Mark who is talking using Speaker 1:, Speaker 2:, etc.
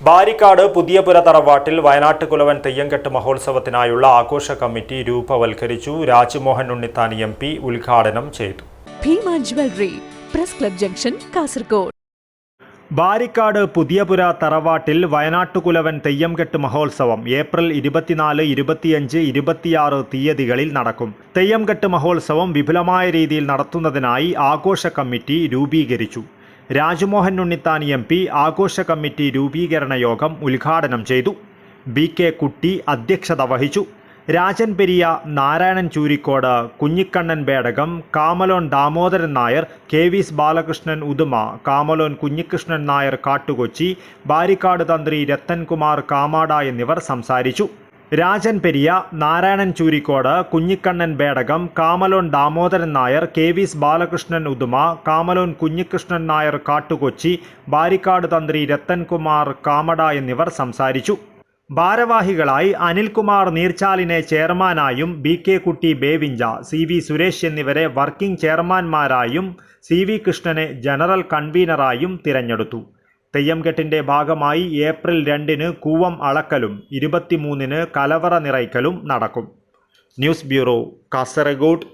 Speaker 1: ബാരിക്കാട് പുതിയപുര തറവാട്ടിൽ വയനാട്ടുകുലവൻ തെയ്യംകെട്ട് മഹോത്സവത്തിനായുള്ള ആഘോഷ കമ്മിറ്റി രൂപവൽക്കരിച്ചു. രാജ്മോഹൻ ഉണ്ണിത്താൻ MP ഉദ്ഘാടനം ചെയ്തു.
Speaker 2: Bhima jewellery, press club junction, Kasaragod.
Speaker 1: Barikkad Puthiyapura തറവാട്ടിൽ വയനാട്ടുകുലവൻ തെയ്യംകെട്ട് മഹോത്സവം ഏപ്രിൽ 24, 25, 26 തീയതികളിൽ നടക്കും. തെയ്യംകെട്ട് മഹോത്സവം വിപുലമായ രീതിയിൽ നടത്തുന്നതിനായി ആഘോഷ കമ്മിറ്റി രൂപീകരിച്ചു. രാജ്മോഹൻ ഉണ്ണിത്താൻ MP ആഘോഷ കമ്മിറ്റി രൂപീകരണ യോഗം ഉദ്ഘാടനം ചെയ്തു. BK കുട്ടി അധ്യക്ഷത വഹിച്ചു. രാജൻ പെരിയ, നാരായണൻ ചൂരിക്കോട്, കുഞ്ഞിക്കണ്ണൻ ബേടകം, കാമലോൻ ദാമോദരൻ നായർ, KV ബാലകൃഷ്ണൻ ഉദുമ, കാമലോൻ കുഞ്ഞികൃഷ്ണൻ നായർ കാട്ടുകൊച്ചി, ബാരിക്കാട് തന്ത്രി രത്തൻകുമാർ കാമാട എന്നിവർ സംസാരിച്ചു. രാജൻ പെരിയ, നാരായണൻ ചൂരിക്കോട്, കുഞ്ഞിക്കണ്ണൻ ബേടകം, കാമലോൻ ദാമോദരൻ നായർ, KV ബാലകൃഷ്ണൻ ഉദുമ, കാമലോൻ കുഞ്ഞികൃഷ്ണൻ നായർ കാട്ടുകൊച്ചി, ബാരിക്കാട് തന്ത്രി രത്തൻകുമാർ കാമട എന്നിവർ സംസാരിച്ചു. ഭാരവാഹികളായി അനിൽകുമാർ നീർച്ചാലിനെ ചെയർമാനായും BK കുട്ടി ബേവിഞ്ച, CV സുരേഷ് എന്നിവരെ വർക്കിംഗ് ചെയർമാൻമാരായും CV കൃഷ്ണനെ ജനറൽ കൺവീനറായും തിരഞ്ഞെടുത്തു. തെയ്യംകെട്ടിൻ്റെ ഭാഗമായി ഏപ്രിൽ 2 കൂവം അളക്കലും 23 കലവറ നിറയ്ക്കലും നടക്കും. News bureau, Kasaragod.